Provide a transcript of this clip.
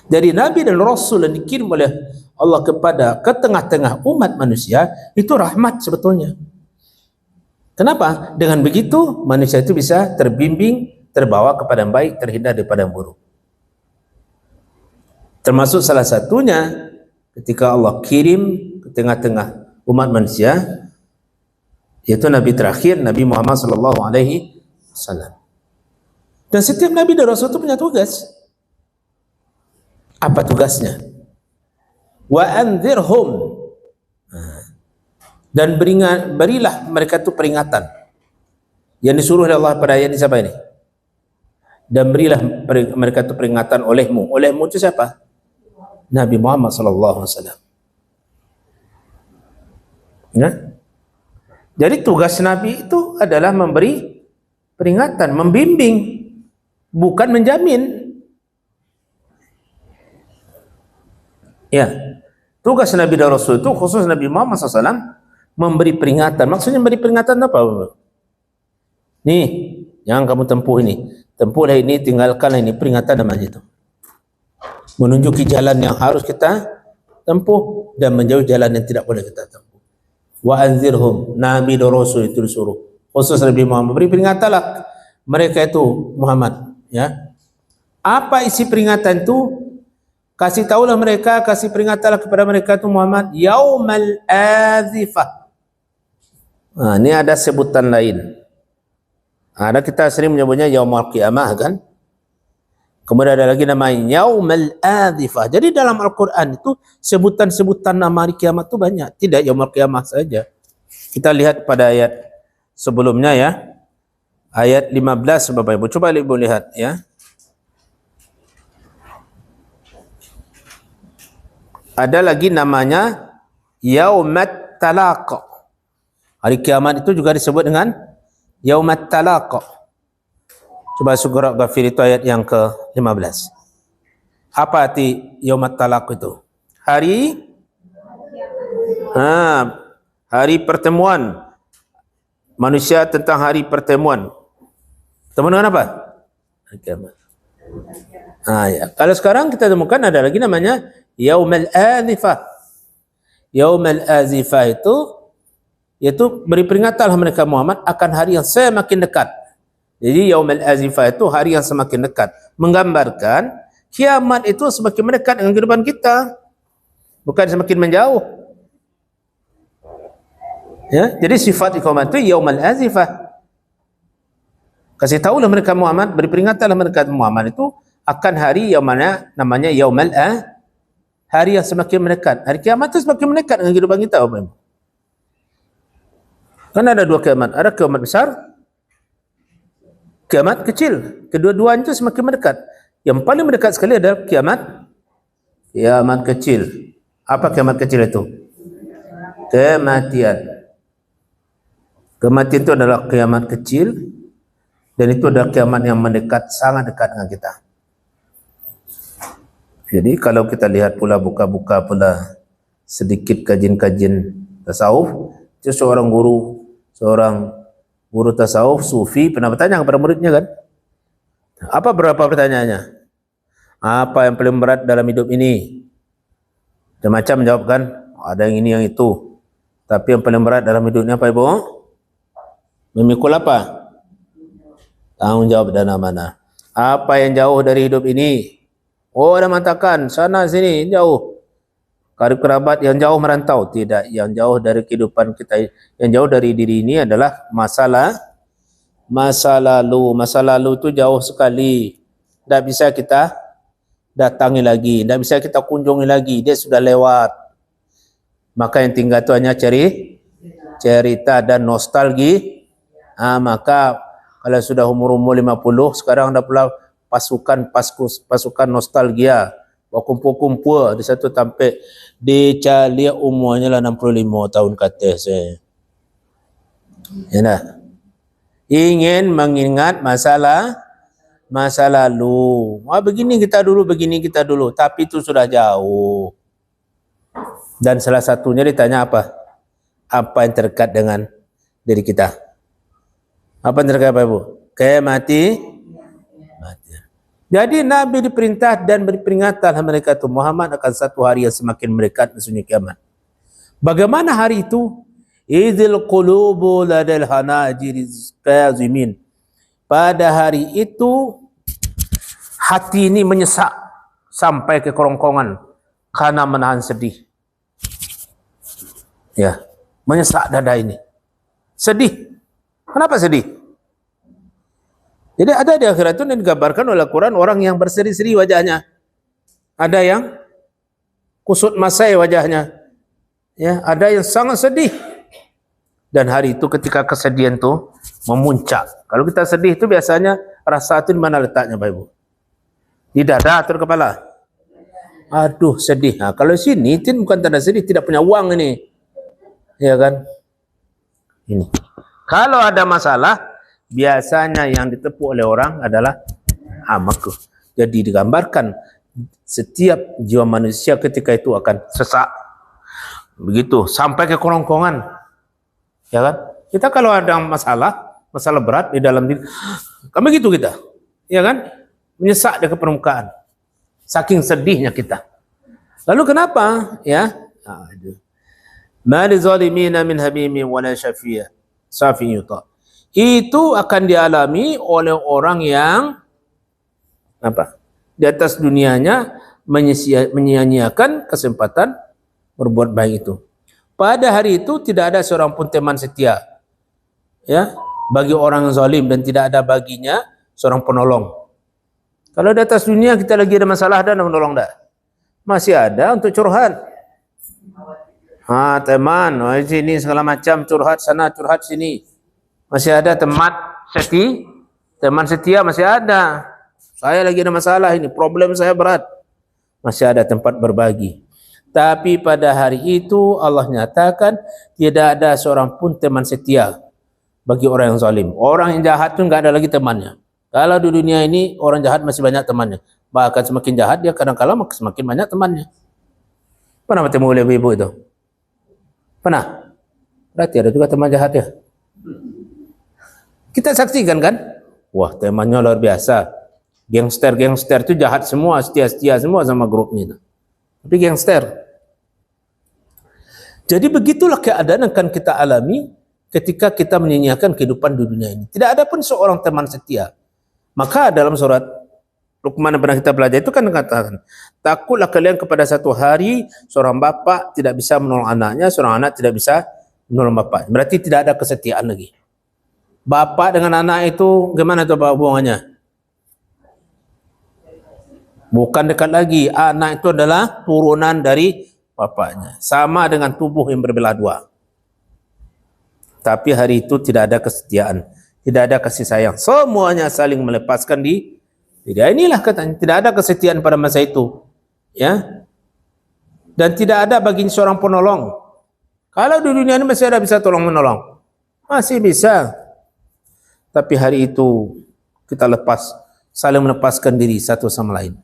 Jadi Nabi dan Rasul yang dikirim oleh Allah kepada ke tengah-tengah umat manusia itu rahmat sebetulnya. Kenapa? Dengan begitu manusia itu bisa terbimbing, terbawa kepada yang baik, terhindar daripada yang buruk. Termasuk salah satunya ketika Allah kirim ke tengah-tengah umat manusia, yaitu Nabi terakhir, Nabi Muhammad SAW. Dan setiap Nabi dan Rasul itu punya tugas. Apa tugasnya? Wa anzirhum, dan berilah mereka itu peringatan. Yang disuruh oleh Allah pada ayat ini siapa ini? Dan berilah mereka itu peringatan olehmu. Olehmu itu siapa? Nabi Muhammad SAW. Ya? Jadi tugas Nabi itu adalah memberi peringatan, membimbing, bukan menjamin. Ya, tugas Nabi dan Rasul itu khusus Nabi Muhammad SAW memberi peringatan. Maksudnya memberi peringatan apa? Nih, yang kamu tempuh ini, tempuhlah ini, tinggalkanlah ini, peringatan namanya itu. Menunjuki jalan yang harus kita tempuh dan menjauhi jalan yang tidak boleh kita tempuh. Wa anzirhum, Nabi dan Rasul itu disuruh khusus Nabi Muhammad, beri peringatanlah mereka itu Muhammad, ya. Apa isi peringatan itu? Kasih tahulah mereka, kasih peringatanlah kepada mereka itu Muhammad, yaumal azifah. Nah, ini ada sebutan lain. Ada, kita sering menyebutnya yaumul qiyamah kan. Kemudian ada lagi namanya yaumal azifah. Jadi dalam Al-Quran itu sebutan-sebutan nama hari kiamat itu banyak. Tidak yaumul qiyamah saja. Kita lihat pada ayat sebelumnya ya. Ayat 15 Bapak Ibu. Coba Ibu lihat ya. Ada lagi namanya yaumat talaq. Hari kiamat itu juga disebut dengan yaumat talaq. Coba surah Ghafir itu ayat yang ke-15. Apa arti yaumat talaq itu? Hari pertemuan manusia, tentang hari pertemuan. Pertemuan dengan apa? Hari kiamat. Ya. Kalau sekarang kita temukan ada lagi namanya Yaumal Azifah. Yaumal Azifah itu yaitu beri peringatanlah mereka Muhammad akan hari yang semakin dekat. Jadi Yaumal Azifah itu hari yang semakin dekat, menggambarkan kiamat itu semakin mendekat dengan kehidupan kita, bukan semakin menjauh. Ya, jadi sifat kiamat itu Yaumal Azifah. Kasih tahulah mereka Muhammad, beri peringatanlah mereka Muhammad itu akan hari yang mana namanya Yaumal Azifah. Hari yang semakin mendekat. Hari kiamat itu semakin mendekat dengan kehidupan kita. Kan ada dua kiamat. Ada kiamat besar, kiamat kecil. Kedua-duanya itu semakin mendekat. Yang paling mendekat sekali adalah kiamat kecil. Apa kiamat kecil itu? Kematian. Kematian itu adalah kiamat kecil. Dan itu adalah kiamat yang mendekat, sangat dekat dengan kita. Jadi kalau kita lihat pula buka-buka pula sedikit kajian-kajian tasawuf, itu seorang guru tasawuf sufi pernah bertanya kepada muridnya kan, apa berapa pertanyaannya? Apa yang paling berat dalam hidup ini? Macam-macam menjawab kan, ada yang ini yang itu. Tapi yang paling berat dalam hidup ini apa Ibu? Memikul apa? Tanggung jawab dana mana? Apa yang jauh dari hidup ini? Oh, ada mengatakan sana sini jauh. Karib kerabat yang jauh merantau. Tidak, yang jauh dari kehidupan kita, yang jauh dari diri ini adalah masa lalu. Masa lalu itu jauh sekali. Tidak bisa kita datangi lagi, tidak bisa kita kunjungi lagi. Dia sudah lewat. Maka yang tinggal itu hanya cerita dan nostalgia. Maka kalau sudah umur 50, sekarang dah pula pasukan nostalgia, berkumpul-kumpul di satu tempat. Dia lihat umurnya lah 65 tahun kata saya. Ya dah. Ingin mengingat masa lalu. Begini kita dulu, tapi itu sudah jauh. Dan salah satunya ditanya apa? Apa yang terdekat dengan diri kita? Apa yang terdekat apa Ibu? Kematian. Jadi Nabi diperintah dan beri peringatan mereka itu Muhammad akan satu hari yang semakin mendekat maksudnya kiamat. Bagaimana hari itu? Idzil qulubu ladal hanajiriz kazimin. Pada hari itu hati ini menyesak sampai ke kerongkongan karena menahan sedih. Ya, menyesak dada ini. Sedih. Kenapa sedih? Jadi ada di akhirat itu yang digambarkan oleh Al-Quran orang yang berseri-seri wajahnya. Ada yang kusut masai wajahnya. Ya, ada yang sangat sedih. Dan hari itu ketika kesedihan itu memuncak. Kalau kita sedih itu biasanya rasa itu di mana letaknya Bapak Ibu? Di dada atau di kepala? Aduh sedih. Nah, kalau sini itu bukan tanda sedih, tidak punya uang ini. Ya kan? Ini. Kalau ada masalah, biasanya yang ditepuk oleh orang adalah amaku. Jadi digambarkan setiap jiwa manusia ketika itu akan sesak. Begitu sampai ke kerongkongan. Ya kan? Kita kalau ada masalah berat di dalam diri, kan begitu kita. Ya kan? Menyesak di permukaan. Saking sedihnya kita. Lalu kenapa? Ya. Ma lizalimina min hamimi wala syafi'in yuta. Itu akan dialami oleh orang yang apa? Di atas dunianya menyia-nyiakan kesempatan berbuat baik itu. Pada hari itu tidak ada seorang pun teman setia. Ya, bagi orang zalim dan tidak ada baginya seorang penolong. Kalau di atas dunia kita lagi ada masalah, ada menolong tak? Masih ada untuk curhat. Teman, sini segala macam curhat sana, curhat sini. Masih ada teman setia masih ada. Saya lagi ada masalah ini, problem saya berat. Masih ada tempat berbagi. Tapi pada hari itu Allah nyatakan tidak ada seorang pun teman setia bagi orang yang zalim. Orang yang jahat itu enggak ada lagi temannya. Kalau di dunia ini orang jahat masih banyak temannya. Bahkan semakin jahat dia kadang-kala semakin banyak temannya. Pernah bertemu oleh ibu itu? Pernah? Berarti ada juga teman jahat ya. Kita saksikan kan? Wah, temannya luar biasa. Gangster itu jahat semua, setia semua sama grupnya itu. Tapi gangster. Jadi begitulah keadaan yang akan kita alami ketika kita menyanyiakan kehidupan di dunia ini. Tidak ada pun seorang teman setia. Maka dalam surat Luqman yang pernah kita belajar itu kan dikatakan, takutlah kalian kepada satu hari seorang bapak tidak bisa menolong anaknya, seorang anak tidak bisa menolong bapak. Berarti tidak ada kesetiaan lagi. Bapak dengan anak itu gimana tuh hubungannya? Bukan dekat lagi. Anak itu adalah turunan dari bapaknya. Sama dengan tubuh yang berbelah dua. Tapi hari itu tidak ada kesetiaan. Tidak ada kasih sayang. Semuanya saling melepaskan di tidak. Inilah katanya. Tidak ada kesetiaan pada masa itu. Ya. Dan tidak ada bagi seorang penolong. Kalau di dunia ini masih ada bisa tolong menolong. Masih bisa. Tapi hari itu kita saling melepaskan diri satu sama lain.